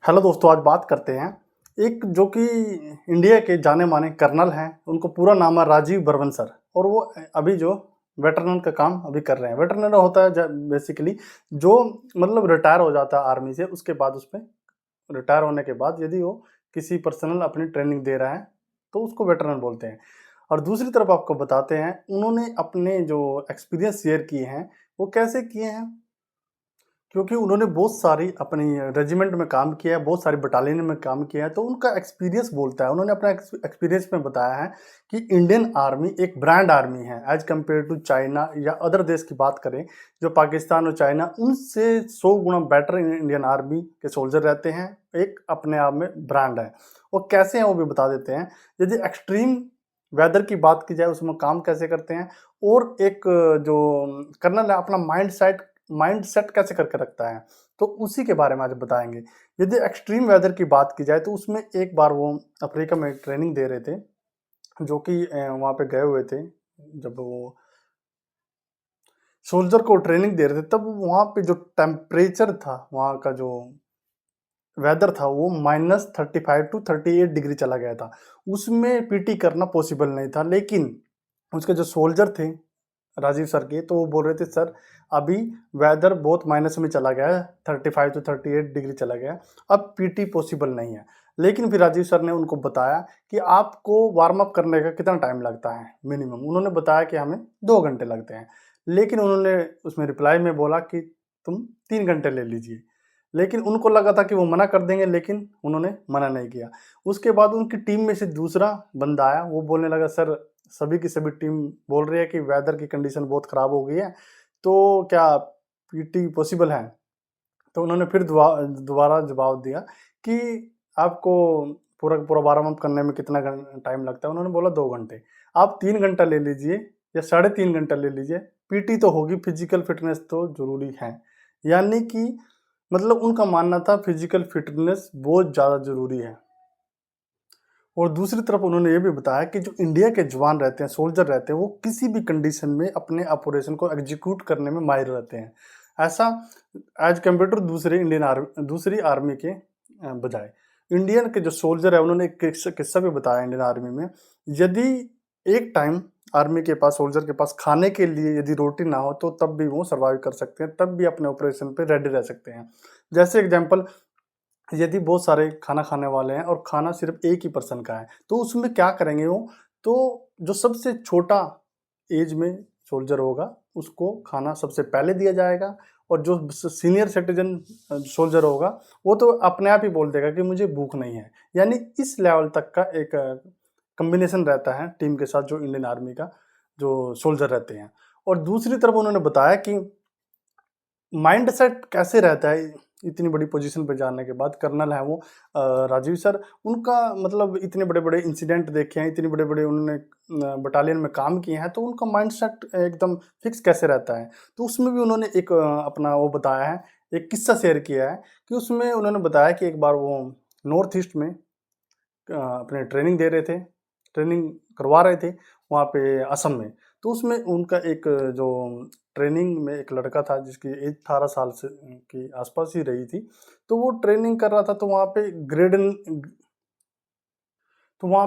Hello दोस्तों, आज बात करते हैं एक जो कि इंडिया के जाने-माने कर्नल हैं, उनको पूरा नाम है राजीव बर्मन सर। और वो अभी जो वेटरनरी का काम अभी कर रहे हैं। वेटरनरी होता है ज बेसिकली जो मतलब रिटायर हो जाता है आर्मी से, उसके बाद उसमें रिटायर होने के बाद यदि वो किसी पर्सनल अपनी ट्रेनिंग दे रहा है, तो उसको वेटरन बोलते हैं। और दूसरी तरफ आपको बताते हैं, उन्होंने अपने जो एक्सपीरियंस शेयर किए हैं, वो कैसे किए हैं? क्योंकि उन्होंने बहुत सारी अपनी रेजिमेंट में काम किया है, बहुत सारी बटालियन में काम किया है, तो उनका एक्सपीरियंस बोलता है। उन्होंने अपना एक्सपीरियंस में बताया है कि इंडियन आर्मी एक ब्रांड आर्मी है एज़ कम्पेयर टू चाइना या अदर देश की बात करें, जो पाकिस्तान और चाइना, उनसे 100 गुना बेटर इंडियन आर्मी के सोल्जर रहते हैं। एक अपने आप में ब्रांड है। वो कैसे हैं वो भी बता देते हैं। यदि एक्सट्रीम वेदर की बात की जाए, उसमें काम कैसे करते हैं, और एक जो कर्नल है अपना माइंडसेट कैसे करके रखता है, तो उसी के बारे में आज बताएंगे। यदि एक्सट्रीम वेदर की बात की जाए, तो उसमें एक बार वो अफ्रीका में ट्रेनिंग दे रहे थे, जो कि वहाँ पे गए हुए थे। जब वो सोल्जर को ट्रेनिंग दे रहे थे, तब वहाँ पे जो टेम्परेचर था, वहाँ का जो वेदर था, वो -35 to 38 डिग्री चला गया था। उसमें पीटी करना पॉसिबल नहीं था। लेकिन उसके जो सोल्जर थे राजीव सर के, तो वो बोल रहे थे सर अभी वेदर बहुत माइनस में चला गया है, 35 to 38 डिग्री चला गया है, अब पीटी पॉसिबल नहीं है। लेकिन फिर राजीव सर ने उनको बताया कि आपको वार्म अप करने का कितना टाइम लगता है मिनिमम। उन्होंने बताया कि हमें 2 घंटे लगते हैं। लेकिन उन्होंने उसमें रिप्लाई में बोला कि तुम 3 घंटे ले लीजिए। लेकिन उनको लगा था कि वो मना कर देंगे, लेकिन उन्होंने मना नहीं किया। उसके बाद उनकी टीम में से दूसरा बंदा आया, वो बोलने लगा सर सभी की सभी टीम बोल रही है कि वेदर की कंडीशन बहुत ख़राब हो गई है, तो क्या पीटी पॉसिबल है? तो उन्होंने फिर दोबारा जवाब दिया कि आपको पूरा पूरा वार्म अप करने में कितना टाइम लगता है? उन्होंने बोला 2 घंटे। आप 3 घंटा ले लीजिए या 3.5 घंटा ले लीजिए, पीटी तो होगी, फिजिकल फिटनेस तो ज़रूरी है। यानी कि मतलब उनका मानना था फिजिकल फिटनेस बहुत ज़्यादा ज़रूरी है। और दूसरी तरफ उन्होंने ये भी बताया कि जो इंडिया के जवान रहते हैं, सोल्जर रहते हैं, वो किसी भी कंडीशन में अपने ऑपरेशन को एग्जीक्यूट करने में माहिर रहते हैं। ऐसा एज कम्पेयर टू दूसरी आर्मी के बजाय। इंडियन के जो सोल्जर है, उन्होंने एक किस्सा भी बताया इंडियन आर्मी में। यदि एक टाइम आर्मी के पास, सोल्जर के पास खाने के लिए यदि रोटी ना हो, तो तब भी वो सर्वाइव कर सकते हैं, तब भी अपने ऑपरेशन पे रेडी रह सकते हैं। जैसे एग्जांपल, यदि बहुत सारे खाना खाने वाले हैं और खाना सिर्फ एक ही पर्सन का है, तो उसमें क्या करेंगे वो? तो जो सबसे छोटा एज में सोल्जर होगा, उसको खाना सबसे पहले दिया जाएगा। और जो सीनियर सिटीजन सोल्जर होगा, वो तो अपने आप ही बोल देगा कि मुझे भूख नहीं है। यानी इस लेवल तक का एक कॉम्बिनेशन रहता है टीम के साथ, जो इंडियन आर्मी का जो सोल्जर रहते हैं। और दूसरी तरफ उन्होंने बताया कि माइंडसेट कैसे रहता है इतनी बड़ी पोजीशन पे जाने के बाद। कर्नल है वो राजीव सर। उनका मतलब इतने बड़े-बड़े इंसिडेंट देखे हैं, इतने बड़े-बड़े उन्होंने बटालियन में काम किए हैं, तो उनका माइंडसेट एकदम फिक्स कैसे रहता है। तो उसमें भी उन्होंने एक अपना वो बताया है, एक किस्सा शेयर किया है कि उसमें उन्होंने बताया कि एक बार वो नॉर्थ ईस्ट में अपने ट्रेनिंग दे रहे थे, ट्रेनिंग करवा रहे थे वहाँ पे असम में। तो उसमें उनका एक जो ट्रेनिंग में एक लड़का था, जिसकी एज 18 साल से के आसपास ही रही थी। तो वो ट्रेनिंग कर रहा था, तो वहाँ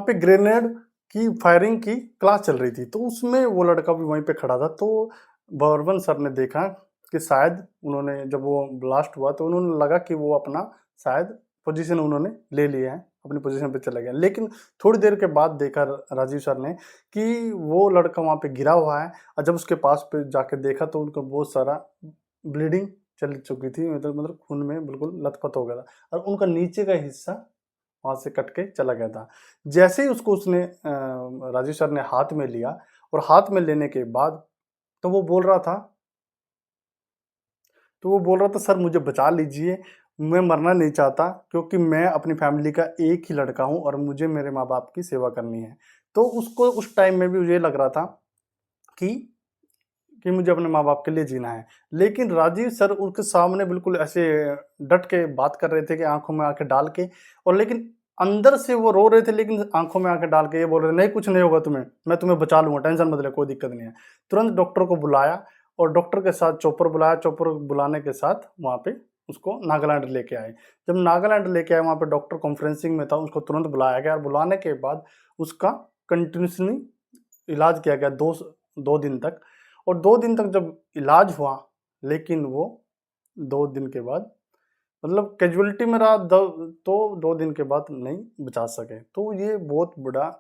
पे ग्रेनेड की फायरिंग की क्लास चल रही थी। तो उसमें वो लड़का भी वहीं पे खड़ा था। तो बर्मन सर ने देखा कि शायद उन्होंने, जब वो ब्लास्ट हुआ, तो उन्होंने लगा कि वो अपना शायद पोजीशन उन्होंने ले लिया है, अपनी पोजीशन पे चला गया। लेकिन थोड़ी देर के बाद देखा राजीव सर ने कि वो लड़का वहाँ पे गिरा हुआ है। और जब उसके पास पे जाके देखा, तो उनको बहुत सारा ब्लीडिंग चल चुकी थी, मतलब खून में बिल्कुल लथपथ हो गया था, और उनका नीचे का हिस्सा वहाँ से कट के चला गया था। जैसे ही उसने राजीव सर ने हाथ में लिया, और हाथ में लेने के बाद तो वो बोल रहा था सर मुझे बचा लीजिए, मैं मरना नहीं चाहता, क्योंकि मैं अपनी फैमिली का एक ही लड़का हूँ और मुझे मेरे माँ-बाप की सेवा करनी है। तो उसको उस टाइम में भी ये लग रहा था कि मुझे अपने माँ-बाप के लिए जीना है। लेकिन राजीव सर उनके सामने बिल्कुल ऐसे डट के बात कर रहे थे कि आँखों में आँखें डाल के, और लेकिन अंदर से वो रो रहे थे, लेकिन आँखों में आँखें डाल के ये बोल रहे थे, "नहीं, कुछ नहीं होगा तुम्हें, मैं तुम्हें बचा लूँगा, टेंशन मत ले, कोई दिक्कत नहीं है।" तुरंत डॉक्टर को बुलाया, और डॉक्टर के साथ चॉपर बुलाया, चॉपर बुलाने के साथ वहाँ पे उसको नागालैंड लेके आए। जब नागालैंड लेके आए, वहाँ पे डॉक्टर कॉन्फ्रेंसिंग में था, उसको तुरंत बुलाया गया और बुलाने के बाद उसका कंटिन्यूसली इलाज किया गया 2 दिन तक। और 2 दिन तक जब इलाज हुआ, लेकिन वो 2 दिन के बाद मतलब कैजुअलिटी में रहा, तो 2 दिन के बाद नहीं बचा सके। तो ये बहुत बड़ा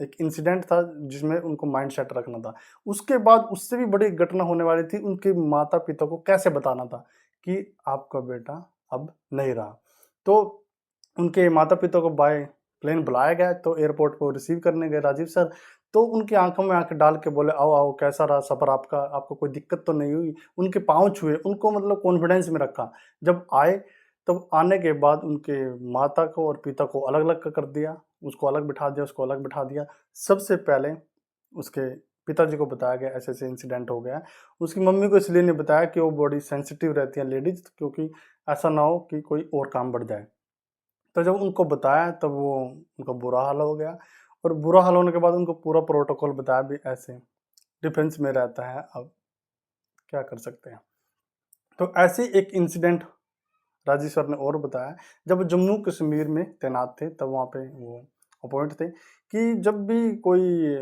एक इंसिडेंट था जिसमें उनको माइंड सेट रखना था। उसके बाद उससे भी बड़ी घटना होने वाली थी, उनके माता-पिता को कैसे बताना था कि आपका बेटा अब नहीं रहा। तो उनके माता-पिता को बाय प्लेन बुलाया गया, तो एयरपोर्ट को रिसीव करने गए राजीव सर। तो उनकी आँखों में आँखें डाल के बोले, "आओ, आओ, कैसा रहा सफ़र आपका? आपको कोई दिक्कत तो नहीं हुई?" उनके पाँव छुए, उनको मतलब कॉन्फिडेंस में रखा। जब आए, तब आने के बाद उनके माता को और पिता को अलग-अलग कर दिया, उसको अलग बिठा दिया, उसको अलग बिठा दिया। सबसे पहले उसके पिताजी को बताया गया ऐसे-ऐसे इंसिडेंट हो गया है। उसकी मम्मी को इसलिए नहीं बताया कि वो बड़ी सेंसिटिव रहती हैं लेडीज़, क्योंकि ऐसा ना हो कि कोई और काम बढ़ जाए। तो जब उनको बताया तब वो उनका बुरा हाल हो गया, और बुरा हाल होने के बाद उनको पूरा प्रोटोकॉल बताया भी, ऐसे डिफेंस में रहता है, अब क्या कर सकते हैं। तो ऐसे एक इंसिडेंट राजीव सर ने और बताया, जब जम्मू कश्मीर में तैनात थे, तब वहाँ पे वो अपॉइंट थे कि जब भी कोई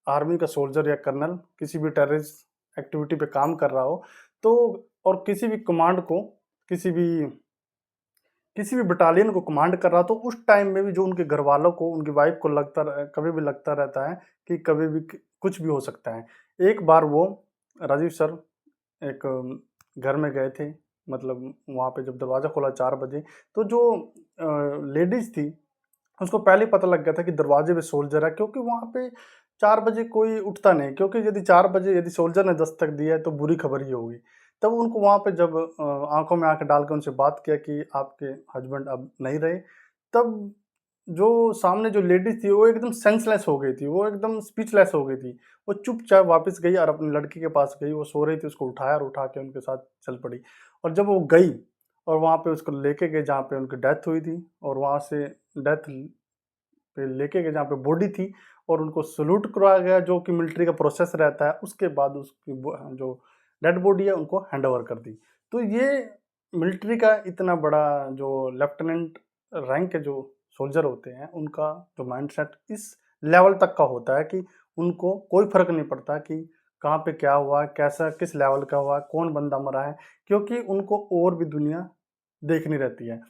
आर्मी का सोल्जर या कर्नल किसी भी टेररिस्ट एक्टिविटी पे काम कर रहा हो, तो और किसी भी कमांड को, किसी भी किसी भी बटालियन को कमांड कर रहा, तो उस टाइम में भी जो उनके घर वालों को, उनकी वाइफ को कभी भी लगता रहता है कि कभी भी कुछ भी हो सकता है। एक बार वो राजीव सर एक घर में गए थे, मतलब वहाँ पे जब दरवाज़ा खोला 4 बजे, तो जो लेडीज़ थी, उसको पहले ही पता लग गया था कि दरवाजे पे सोल्जर है, क्योंकि वहाँ पे 4 बजे कोई उठता नहीं, क्योंकि यदि 4 बजे यदि सोल्जर ने दस्तक दी है, तो बुरी खबर ही होगी। तब उनको वहाँ पे जब आँखों में आँखें डाल के उनसे बात किया कि आपके हस्बैंड अब नहीं रहे, तब जो सामने जो लेडीज़ थी, वो एकदम सेंसलेस हो गई थी, वो एकदम स्पीचलेस हो गई थी। वो चुपचाप वापस गई और अपनी लड़की के पास गई, वो सो रही थी, उसको उठाया और उठा के उनके साथ चल पड़ी। और जब वो गई और वहाँ पे उसको लेके गए जहाँ पे उनकी डेथ हुई थी, और वहाँ से डेथ पे लेके गए जहाँ पे बॉडी थी, और उनको सैल्यूट करवाया गया, जो कि मिलिट्री का प्रोसेस रहता है। उसके बाद उसकी जो डेड बॉडी है उनको हैंडओवर कर दी। तो ये मिलिट्री का इतना बड़ा जो लेफ्टिनेंट रैंक के जो सोल्जर होते हैं, उनका जो माइंडसेट इस लेवल तक का होता है कि उनको कोई फ़र्क नहीं पड़ता कि कहाँ पे क्या हुआ है, कैसा किस लेवल का हुआ है, कौन बंदा मरा है, क्योंकि उनको और भी दुनिया देखनी रहती है।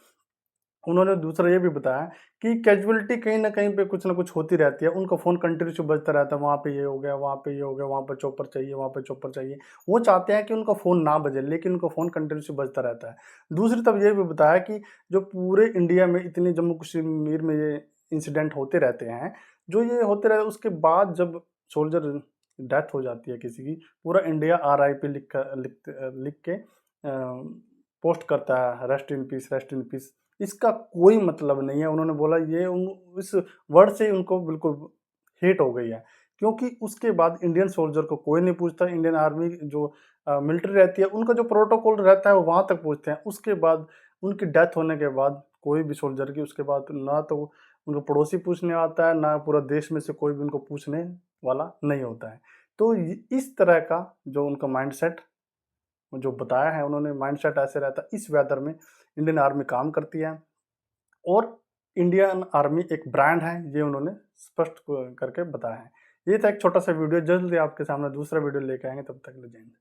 उन्होंने दूसरा ये भी बताया कि कैजुअलिटी कहीं न कहीं पे कुछ न कुछ होती रहती है। उनका फ़ोन कंटिन्यूअसली बजता रहता है, वहाँ पे ये हो गया, वहाँ पे ये हो गया, वहाँ पे चॉपर चाहिए, वहाँ पे चॉपर चाहिए। वो चाहते हैं कि उनका फ़ोन ना बजे, लेकिन उनका फ़ोन कंटिन्यूअसली बजता रहता है। दूसरी तरफ ये भी बताया कि जो पूरे इंडिया में इतनी जम्मू कश्मीर में ये इंसिडेंट होते रहते हैं, जो ये होते रहे, उसके बाद जब सोल्जर डेथ हो जाती है किसी की, पूरा इंडिया आरआईपी लिख के पोस्ट करता है, rest in peace, rest in peace. इसका कोई मतलब नहीं है। उन्होंने बोला ये इस वर्ड से ही उनको बिल्कुल हेट हो गई है, क्योंकि उसके बाद इंडियन सोल्जर को कोई नहीं पूछता। इंडियन आर्मी जो मिलिट्री रहती है, उनका जो प्रोटोकॉल रहता है वो वहाँ तक पूछते हैं। उसके बाद उनकी डेथ होने के बाद कोई भी सोल्जर की, उसके बाद ना तो उनका पड़ोसी पूछने आता है, ना पूरा देश में से कोई भी उनको पूछने वाला नहीं होता है। तो इस तरह का जो उनका माइंडसेट जो बताया है उन्होंने, माइंडसेट ऐसे रहता है। इस वेदर में इंडियन आर्मी काम करती है, और इंडियन आर्मी एक ब्रांड है, ये उन्होंने स्पष्ट करके बताया है। ये था एक छोटा सा वीडियो, जल्दी आपके सामने दूसरा वीडियो लेके आएंगे, तब तक के लिए जय हिंद।